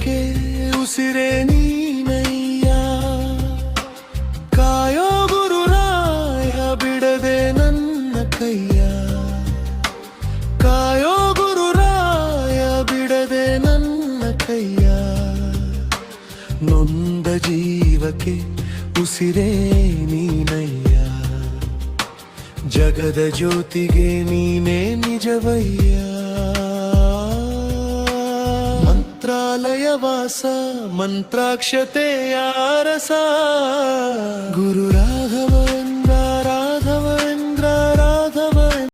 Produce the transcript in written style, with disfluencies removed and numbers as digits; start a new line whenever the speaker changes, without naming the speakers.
ಜೀವಕ್ಕೆ ಉಸಿರೇ ನೀನಯ್ಯ. ಕಾಯೋ ಗುರುರಾಯ ಬಿಡದೆ ನನ್ನ ಕೈಯ, ಕಾಯೋ ಗುರುರಾಯ ಬಿಡದೆ ನನ್ನ ಕೈಯ. ನೊಂದ ಜೀವಕ್ಕೆ ಉಸಿರೇ ನೀನಯ್ಯ, ಜಗದ ಜ್ಯೋತಿಗೆ ನೀನೇ ನಿಜವಯ್ಯ. ಮಂತ್ರಾಲಯ ವಾಸ ಮಂತ್ರಾಕ್ಷತೆಯ ರಸ ಗುರು ರಾಘವ